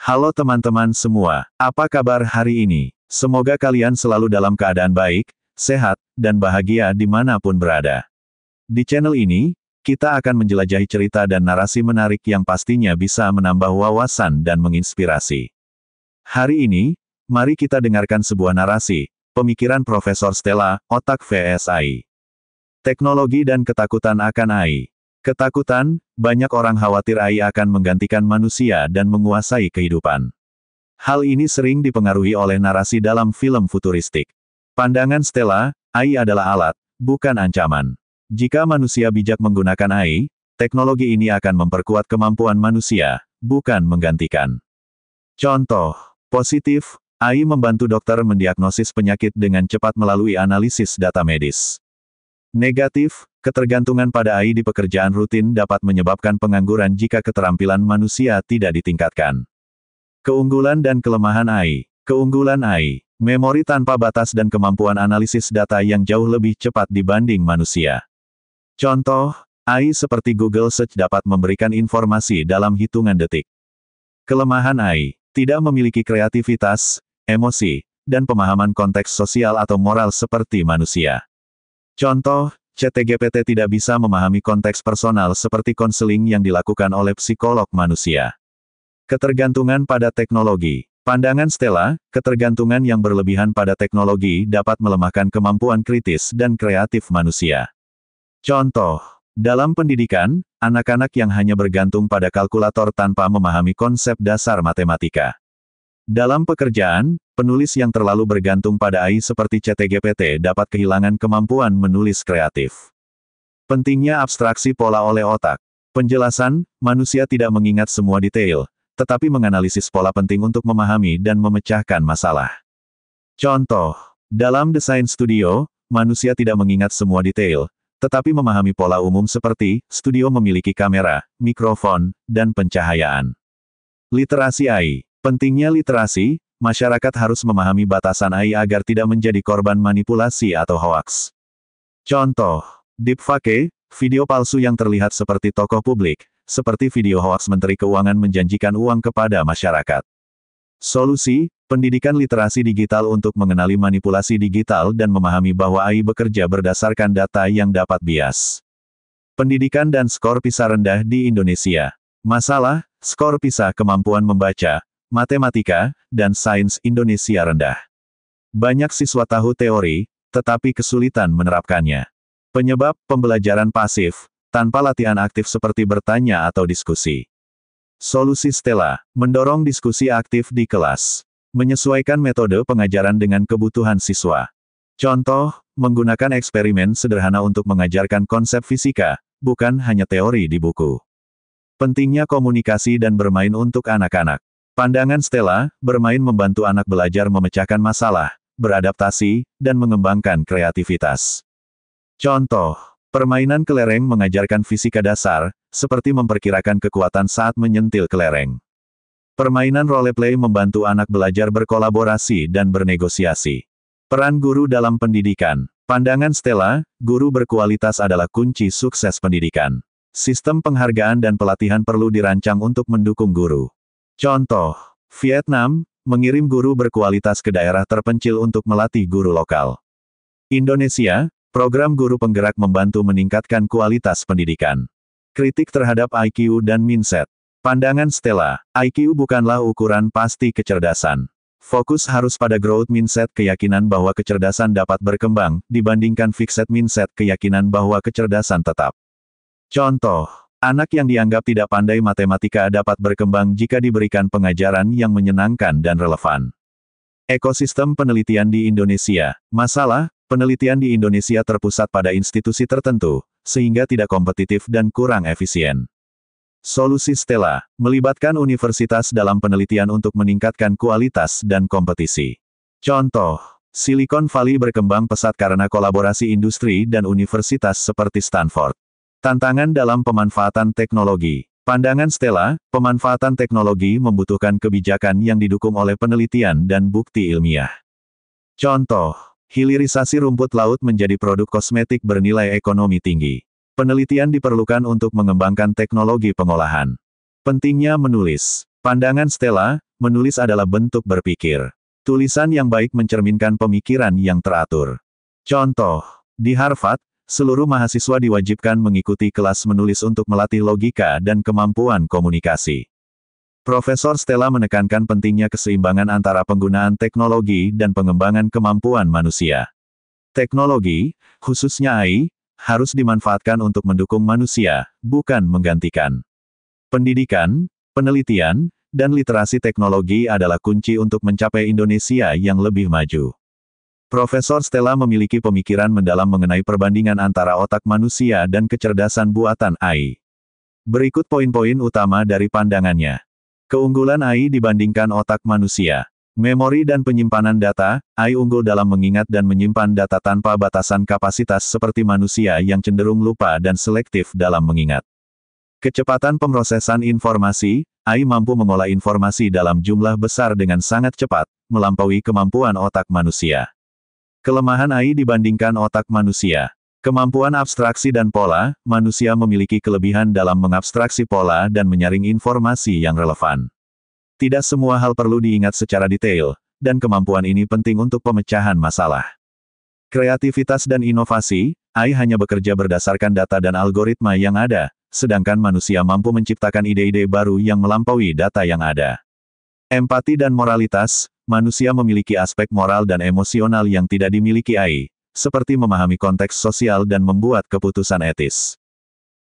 Halo teman-teman semua, apa kabar hari ini? Semoga kalian selalu dalam keadaan baik, sehat, dan bahagia dimanapun berada. Di channel ini, kita akan menjelajahi cerita dan narasi menarik yang pastinya bisa menambah wawasan dan menginspirasi. Hari ini, mari kita dengarkan sebuah narasi, pemikiran Profesor Stella, Otak vs AI. Teknologi dan ketakutan akan AI. Ketakutan, banyak orang khawatir AI akan menggantikan manusia dan menguasai kehidupan. Hal ini sering dipengaruhi oleh narasi dalam film futuristik. Pandangan Stella, AI adalah alat, bukan ancaman. Jika manusia bijak menggunakan AI, teknologi ini akan memperkuat kemampuan manusia, bukan menggantikan. Contoh positif, AI membantu dokter mendiagnosis penyakit dengan cepat melalui analisis data medis. Negatif, ketergantungan pada AI di pekerjaan rutin dapat menyebabkan pengangguran jika keterampilan manusia tidak ditingkatkan. Keunggulan dan kelemahan AI. Keunggulan AI, memori tanpa batas dan kemampuan analisis data yang jauh lebih cepat dibanding manusia. Contoh, AI seperti Google Search dapat memberikan informasi dalam hitungan detik. Kelemahan AI, tidak memiliki kreativitas, emosi, dan pemahaman konteks sosial atau moral seperti manusia. Contoh, ChatGPT tidak bisa memahami konteks personal seperti konseling yang dilakukan oleh psikolog manusia. Ketergantungan pada teknologi. Pandangan Stella, ketergantungan yang berlebihan pada teknologi dapat melemahkan kemampuan kritis dan kreatif manusia. Contoh, dalam pendidikan, anak-anak yang hanya bergantung pada kalkulator tanpa memahami konsep dasar matematika. Dalam pekerjaan, penulis yang terlalu bergantung pada AI seperti ChatGPT dapat kehilangan kemampuan menulis kreatif. Pentingnya abstraksi pola oleh otak. Penjelasan, manusia tidak mengingat semua detail, tetapi menganalisis pola penting untuk memahami dan memecahkan masalah. Contoh, dalam desain studio, manusia tidak mengingat semua detail, tetapi memahami pola umum seperti, studio memiliki kamera, mikrofon, dan pencahayaan. Literasi AI. Pentingnya literasi, masyarakat harus memahami batasan AI agar tidak menjadi korban manipulasi atau hoaks. Contoh, deepfake, video palsu yang terlihat seperti tokoh publik, seperti video hoaks Menteri Keuangan menjanjikan uang kepada masyarakat. Solusi, pendidikan literasi digital untuk mengenali manipulasi digital dan memahami bahwa AI bekerja berdasarkan data yang dapat bias. Pendidikan dan skor PISA rendah di Indonesia. Masalah, skor PISA kemampuan membaca, matematika, dan sains Indonesia rendah. Banyak siswa tahu teori, tetapi kesulitan menerapkannya. Penyebab, pembelajaran pasif, tanpa latihan aktif seperti bertanya atau diskusi. Solusi Stella, mendorong diskusi aktif di kelas. Menyesuaikan metode pengajaran dengan kebutuhan siswa. Contoh, menggunakan eksperimen sederhana untuk mengajarkan konsep fisika, bukan hanya teori di buku. Pentingnya komunikasi dan bermain untuk anak-anak. Pandangan Stella, bermain membantu anak belajar memecahkan masalah, beradaptasi, dan mengembangkan kreativitas. Contoh, permainan kelereng mengajarkan fisika dasar, seperti memperkirakan kekuatan saat menyentil kelereng. Permainan roleplay membantu anak belajar berkolaborasi dan bernegosiasi. Peran guru dalam pendidikan. Pandangan Stella, guru berkualitas adalah kunci sukses pendidikan. Sistem penghargaan dan pelatihan perlu dirancang untuk mendukung guru. Contoh, Vietnam, mengirim guru berkualitas ke daerah terpencil untuk melatih guru lokal. Indonesia, program guru penggerak membantu meningkatkan kualitas pendidikan. Kritik terhadap IQ dan mindset. Pandangan Stella, IQ bukanlah ukuran pasti kecerdasan. Fokus harus pada growth mindset, keyakinan bahwa kecerdasan dapat berkembang, dibandingkan fixed mindset, keyakinan bahwa kecerdasan tetap. Contoh, anak yang dianggap tidak pandai matematika dapat berkembang jika diberikan pengajaran yang menyenangkan dan relevan. Ekosistem penelitian di Indonesia. Masalah, penelitian di Indonesia terpusat pada institusi tertentu, sehingga tidak kompetitif dan kurang efisien. Solusi Stella, melibatkan universitas dalam penelitian untuk meningkatkan kualitas dan kompetisi. Contoh, Silicon Valley berkembang pesat karena kolaborasi industri dan universitas seperti Stanford. Tantangan dalam pemanfaatan teknologi. Pandangan Stella, pemanfaatan teknologi membutuhkan kebijakan yang didukung oleh penelitian dan bukti ilmiah. Contoh, hilirisasi rumput laut menjadi produk kosmetik bernilai ekonomi tinggi. Penelitian diperlukan untuk mengembangkan teknologi pengolahan. Pentingnya menulis. Pandangan Stella, menulis adalah bentuk berpikir. Tulisan yang baik mencerminkan pemikiran yang teratur. Contoh, di Harvard, seluruh mahasiswa diwajibkan mengikuti kelas menulis untuk melatih logika dan kemampuan komunikasi. Profesor Stella menekankan pentingnya keseimbangan antara penggunaan teknologi dan pengembangan kemampuan manusia. Teknologi, khususnya AI, harus dimanfaatkan untuk mendukung manusia, bukan menggantikan. Pendidikan, penelitian, dan literasi teknologi adalah kunci untuk mencapai Indonesia yang lebih maju. Profesor Stella memiliki pemikiran mendalam mengenai perbandingan antara otak manusia dan kecerdasan buatan AI. Berikut poin-poin utama dari pandangannya. Keunggulan AI dibandingkan otak manusia. Memori dan penyimpanan data, AI unggul dalam mengingat dan menyimpan data tanpa batasan kapasitas seperti manusia yang cenderung lupa dan selektif dalam mengingat. Kecepatan pemrosesan informasi, AI mampu mengolah informasi dalam jumlah besar dengan sangat cepat, melampaui kemampuan otak manusia. Kelemahan AI dibandingkan otak manusia. Kemampuan abstraksi dan pola, manusia memiliki kelebihan dalam mengabstraksi pola dan menyaring informasi yang relevan. Tidak semua hal perlu diingat secara detail, dan kemampuan ini penting untuk pemecahan masalah. Kreativitas dan inovasi, AI hanya bekerja berdasarkan data dan algoritma yang ada, sedangkan manusia mampu menciptakan ide-ide baru yang melampaui data yang ada. Empati dan moralitas, manusia memiliki aspek moral dan emosional yang tidak dimiliki AI, seperti memahami konteks sosial dan membuat keputusan etis.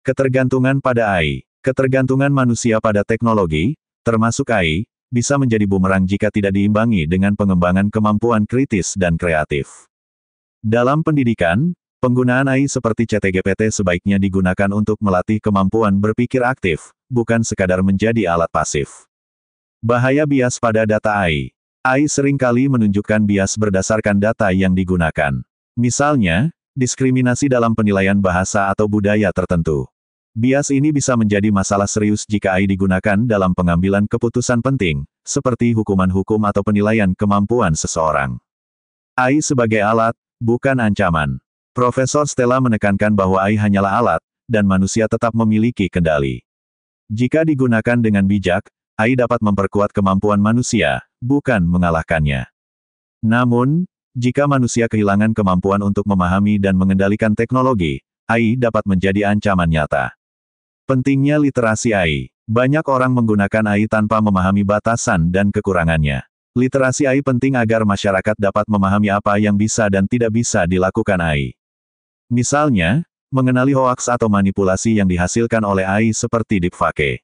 Ketergantungan pada AI, ketergantungan manusia pada teknologi, termasuk AI, bisa menjadi bumerang jika tidak diimbangi dengan pengembangan kemampuan kritis dan kreatif. Dalam pendidikan, penggunaan AI seperti ChatGPT sebaiknya digunakan untuk melatih kemampuan berpikir aktif, bukan sekadar menjadi alat pasif. Bahaya bias pada data AI. AI seringkali menunjukkan bias berdasarkan data yang digunakan. Misalnya, diskriminasi dalam penilaian bahasa atau budaya tertentu. Bias ini bisa menjadi masalah serius jika AI digunakan dalam pengambilan keputusan penting, seperti hukuman hukum atau penilaian kemampuan seseorang. AI sebagai alat, bukan ancaman. Profesor Stella menekankan bahwa AI hanyalah alat, dan manusia tetap memiliki kendali. Jika digunakan dengan bijak, AI dapat memperkuat kemampuan manusia, bukan mengalahkannya. Namun, jika manusia kehilangan kemampuan untuk memahami dan mengendalikan teknologi, AI dapat menjadi ancaman nyata. Pentingnya literasi AI. Banyak orang menggunakan AI tanpa memahami batasan dan kekurangannya. Literasi AI penting agar masyarakat dapat memahami apa yang bisa dan tidak bisa dilakukan AI. Misalnya, mengenali hoaks atau manipulasi yang dihasilkan oleh AI seperti deepfake.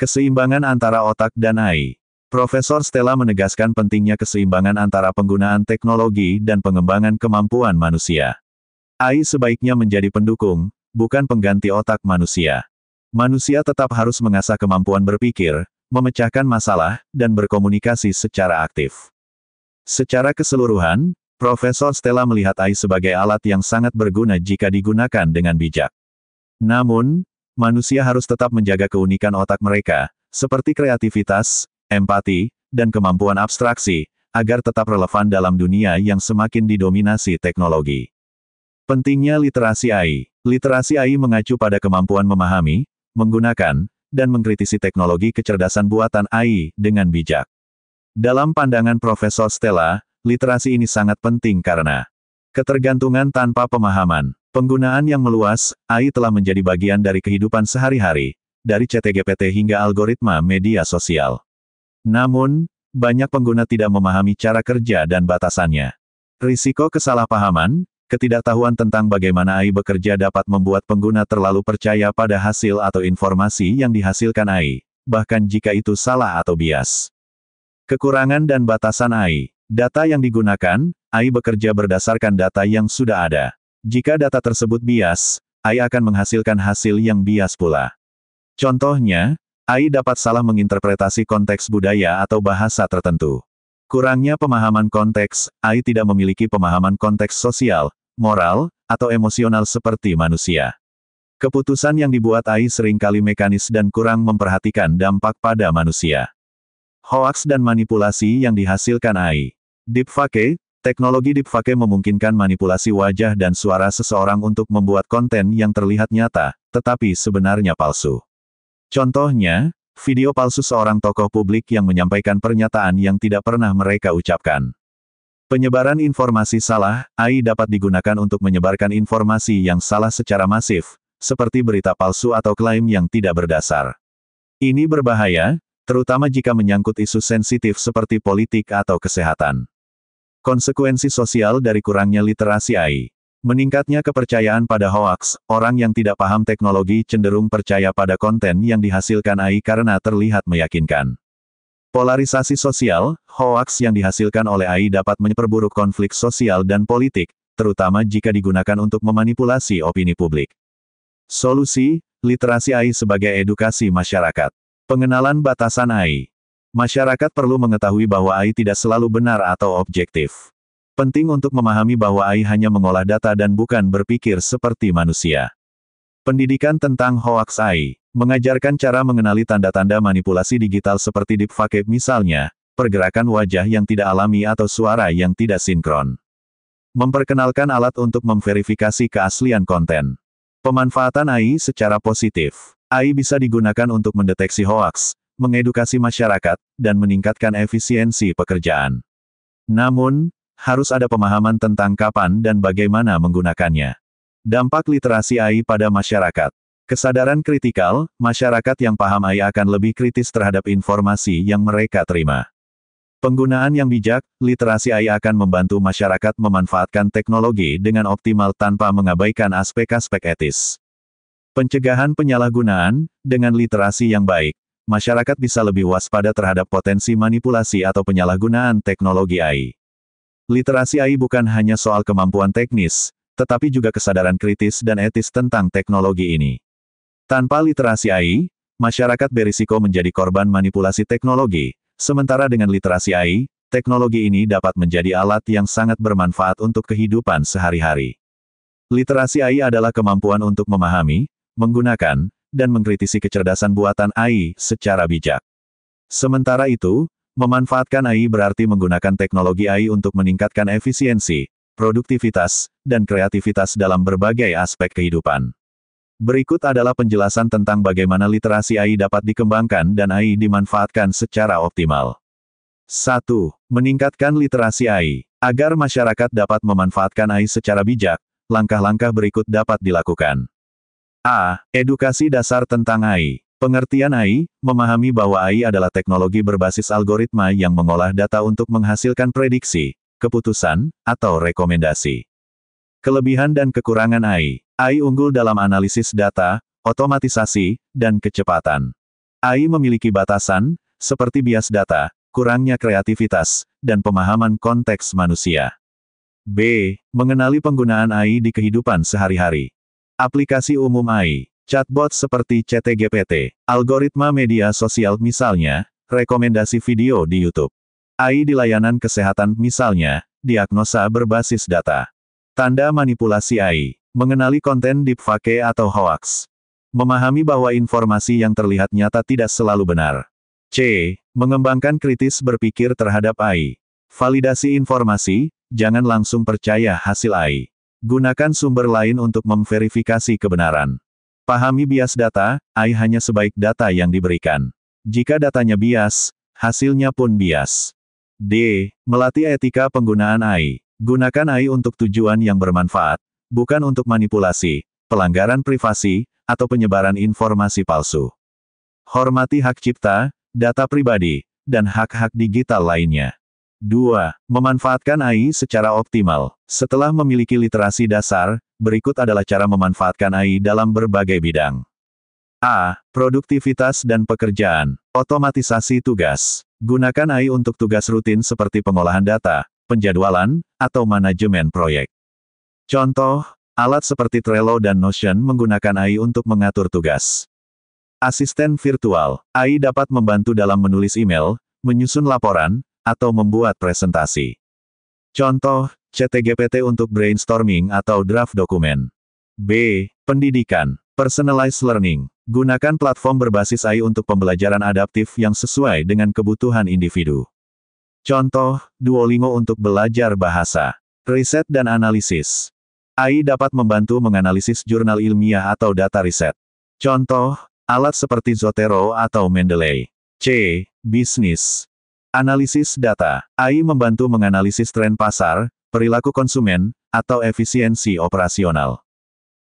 Keseimbangan antara otak dan AI. Profesor Stella menegaskan pentingnya keseimbangan antara penggunaan teknologi dan pengembangan kemampuan manusia. AI sebaiknya menjadi pendukung, bukan pengganti otak manusia. Manusia tetap harus mengasah kemampuan berpikir, memecahkan masalah, dan berkomunikasi secara aktif. Secara keseluruhan, Profesor Stella melihat AI sebagai alat yang sangat berguna jika digunakan dengan bijak. Namun, manusia harus tetap menjaga keunikan otak mereka, seperti kreativitas, empati, dan kemampuan abstraksi, agar tetap relevan dalam dunia yang semakin didominasi teknologi. Pentingnya literasi AI. Literasi AI mengacu pada kemampuan memahami, menggunakan, dan mengkritisi teknologi kecerdasan buatan AI dengan bijak. Dalam pandangan Profesor Stella, literasi ini sangat penting karena ketergantungan tanpa pemahaman. Penggunaan yang meluas, AI telah menjadi bagian dari kehidupan sehari-hari, dari ChatGPT hingga algoritma media sosial. Namun, banyak pengguna tidak memahami cara kerja dan batasannya. Risiko kesalahpahaman, ketidaktahuan tentang bagaimana AI bekerja dapat membuat pengguna terlalu percaya pada hasil atau informasi yang dihasilkan AI, bahkan jika itu salah atau bias. Kekurangan dan batasan AI. Data yang digunakan, AI bekerja berdasarkan data yang sudah ada. Jika data tersebut bias, AI akan menghasilkan hasil yang bias pula. Contohnya, AI dapat salah menginterpretasi konteks budaya atau bahasa tertentu. Kurangnya pemahaman konteks, AI tidak memiliki pemahaman konteks sosial, moral, atau emosional seperti manusia. Keputusan yang dibuat AI seringkali mekanis dan kurang memperhatikan dampak pada manusia. Hoaks dan manipulasi yang dihasilkan AI. Deepfake, teknologi deepfake memungkinkan manipulasi wajah dan suara seseorang untuk membuat konten yang terlihat nyata, tetapi sebenarnya palsu. Contohnya, video palsu seorang tokoh publik yang menyampaikan pernyataan yang tidak pernah mereka ucapkan. Penyebaran informasi salah, AI dapat digunakan untuk menyebarkan informasi yang salah secara masif, seperti berita palsu atau klaim yang tidak berdasar. Ini berbahaya, terutama jika menyangkut isu sensitif seperti politik atau kesehatan. Konsekuensi sosial dari kurangnya literasi AI. Meningkatnya kepercayaan pada hoaks, orang yang tidak paham teknologi cenderung percaya pada konten yang dihasilkan AI karena terlihat meyakinkan. Polarisasi sosial, hoaks yang dihasilkan oleh AI dapat memperburuk konflik sosial dan politik, terutama jika digunakan untuk memanipulasi opini publik. Solusi, literasi AI sebagai edukasi masyarakat. Pengenalan batasan AI. Masyarakat perlu mengetahui bahwa AI tidak selalu benar atau objektif. Penting untuk memahami bahwa AI hanya mengolah data dan bukan berpikir seperti manusia. Pendidikan tentang hoaks AI. Mengajarkan cara mengenali tanda-tanda manipulasi digital seperti deepfake misalnya, pergerakan wajah yang tidak alami atau suara yang tidak sinkron. Memperkenalkan alat untuk memverifikasi keaslian konten. Pemanfaatan AI secara positif. AI bisa digunakan untuk mendeteksi hoaks, mengedukasi masyarakat, dan meningkatkan efisiensi pekerjaan. Namun, harus ada pemahaman tentang kapan dan bagaimana menggunakannya. Dampak literasi AI pada masyarakat. Kesadaran kritikal, masyarakat yang paham AI akan lebih kritis terhadap informasi yang mereka terima. Penggunaan yang bijak, literasi AI akan membantu masyarakat memanfaatkan teknologi dengan optimal tanpa mengabaikan aspek-aspek etis. Pencegahan penyalahgunaan, dengan literasi yang baik, masyarakat bisa lebih waspada terhadap potensi manipulasi atau penyalahgunaan teknologi AI. Literasi AI bukan hanya soal kemampuan teknis, tetapi juga kesadaran kritis dan etis tentang teknologi ini. Tanpa literasi AI, masyarakat berisiko menjadi korban manipulasi teknologi, sementara dengan literasi AI, teknologi ini dapat menjadi alat yang sangat bermanfaat untuk kehidupan sehari-hari. Literasi AI adalah kemampuan untuk memahami, menggunakan, dan mengkritisi kecerdasan buatan AI secara bijak. Sementara itu, memanfaatkan AI berarti menggunakan teknologi AI untuk meningkatkan efisiensi, produktivitas, dan kreativitas dalam berbagai aspek kehidupan. Berikut adalah penjelasan tentang bagaimana literasi AI dapat dikembangkan dan AI dimanfaatkan secara optimal. 1. Meningkatkan literasi AI. Agar masyarakat dapat memanfaatkan AI secara bijak, langkah-langkah berikut dapat dilakukan. A. Edukasi dasar tentang AI. Pengertian AI, memahami bahwa AI adalah teknologi berbasis algoritma yang mengolah data untuk menghasilkan prediksi, keputusan, atau rekomendasi. Kelebihan dan kekurangan AI. AI unggul dalam analisis data, otomatisasi, dan kecepatan. AI memiliki batasan, seperti bias data, kurangnya kreativitas, dan pemahaman konteks manusia. B. Mengenali penggunaan AI di kehidupan sehari-hari. Aplikasi umum AI. Chatbot seperti ChatGPT, algoritma media sosial misalnya, rekomendasi video di YouTube. AI di layanan kesehatan misalnya, diagnosa berbasis data. Tanda manipulasi AI, mengenali konten deepfake atau hoaks. Memahami bahwa informasi yang terlihat nyata tidak selalu benar. C. Mengembangkan kritis berpikir terhadap AI. Validasi informasi, jangan langsung percaya hasil AI. Gunakan sumber lain untuk memverifikasi kebenaran. Pahami bias data, AI hanya sebaik data yang diberikan. Jika datanya bias, hasilnya pun bias. D. Melatih etika penggunaan AI. Gunakan AI untuk tujuan yang bermanfaat, bukan untuk manipulasi, pelanggaran privasi, atau penyebaran informasi palsu. Hormati hak cipta, data pribadi, dan hak-hak digital lainnya. 2. Memanfaatkan AI secara optimal. Setelah memiliki literasi dasar, berikut adalah cara memanfaatkan AI dalam berbagai bidang. A. Produktivitas dan pekerjaan. Otomatisasi tugas. Gunakan AI untuk tugas rutin seperti pengolahan data, penjadwalan, atau manajemen proyek. Contoh, alat seperti Trello dan Notion menggunakan AI untuk mengatur tugas. Asisten virtual. AI dapat membantu dalam menulis email, menyusun laporan, atau membuat presentasi. Contoh, ChatGPT untuk brainstorming atau draft dokumen. B. Pendidikan. Personalized learning. Gunakan platform berbasis AI untuk pembelajaran adaptif yang sesuai dengan kebutuhan individu. Contoh, Duolingo untuk belajar bahasa. Riset dan analisis. AI dapat membantu menganalisis jurnal ilmiah atau data riset. Contoh, Alat seperti Zotero atau Mendeley. C. Bisnis. Analisis data. AI membantu menganalisis tren pasar, perilaku konsumen, atau efisiensi operasional.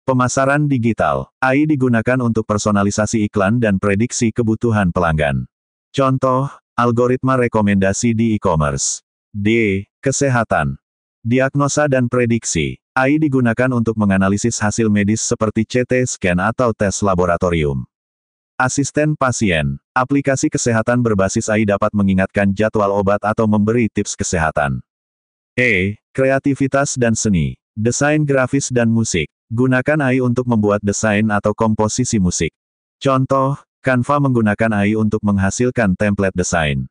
Pemasaran digital. AI digunakan untuk personalisasi iklan dan prediksi kebutuhan pelanggan. Contoh, algoritma rekomendasi di e-commerce. D. Kesehatan. Diagnosa dan prediksi. AI digunakan untuk menganalisis hasil medis seperti CT scan atau tes laboratorium. Asisten pasien. Aplikasi kesehatan berbasis AI dapat mengingatkan jadwal obat atau memberi tips kesehatan. E. Kreativitas dan seni. Desain grafis dan musik. Gunakan AI untuk membuat desain atau komposisi musik. Contoh, Canva menggunakan AI untuk menghasilkan template desain.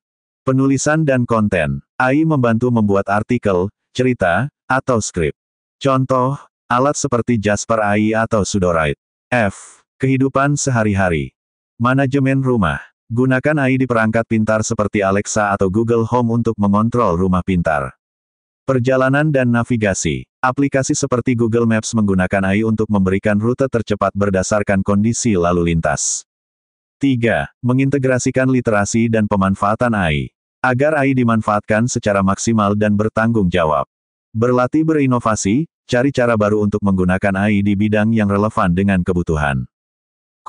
Penulisan dan konten. AI membantu membuat artikel, cerita, atau skrip. Contoh, alat seperti Jasper AI atau Sudowrite. F. Kehidupan sehari-hari. Manajemen rumah. Gunakan AI di perangkat pintar seperti Alexa atau Google Home untuk mengontrol rumah pintar. Perjalanan dan navigasi. Aplikasi seperti Google Maps menggunakan AI untuk memberikan rute tercepat berdasarkan kondisi lalu lintas. 3. Mengintegrasikan literasi dan pemanfaatan AI. Agar AI dimanfaatkan secara maksimal dan bertanggung jawab. Berlatih berinovasi, cari cara baru untuk menggunakan AI di bidang yang relevan dengan kebutuhan.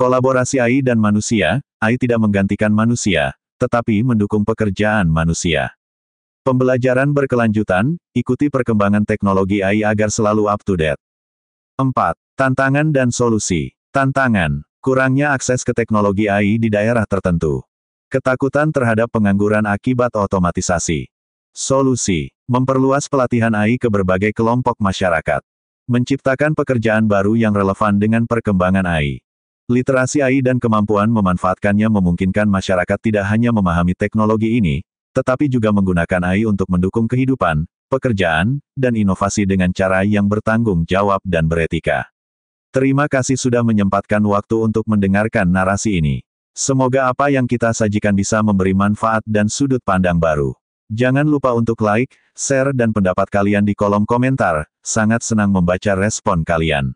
Kolaborasi AI dan manusia. AI tidak menggantikan manusia, tetapi mendukung pekerjaan manusia. Pembelajaran berkelanjutan, ikuti perkembangan teknologi AI agar selalu up to date. 4. Tantangan dan solusi. Tantangan. Kurangnya akses ke teknologi AI di daerah tertentu. Ketakutan terhadap pengangguran akibat otomatisasi. Solusi. Memperluas pelatihan AI ke berbagai kelompok masyarakat. Menciptakan pekerjaan baru yang relevan dengan perkembangan AI. Literasi AI dan kemampuan memanfaatkannya memungkinkan masyarakat tidak hanya memahami teknologi ini, tetapi juga menggunakan AI untuk mendukung kehidupan, pekerjaan, dan inovasi dengan cara yang bertanggung jawab dan beretika. Terima kasih sudah menyempatkan waktu untuk mendengarkan narasi ini. Semoga apa yang kita sajikan bisa memberi manfaat dan sudut pandang baru. Jangan lupa untuk like, share dan pendapat kalian di kolom komentar, sangat senang membaca respon kalian.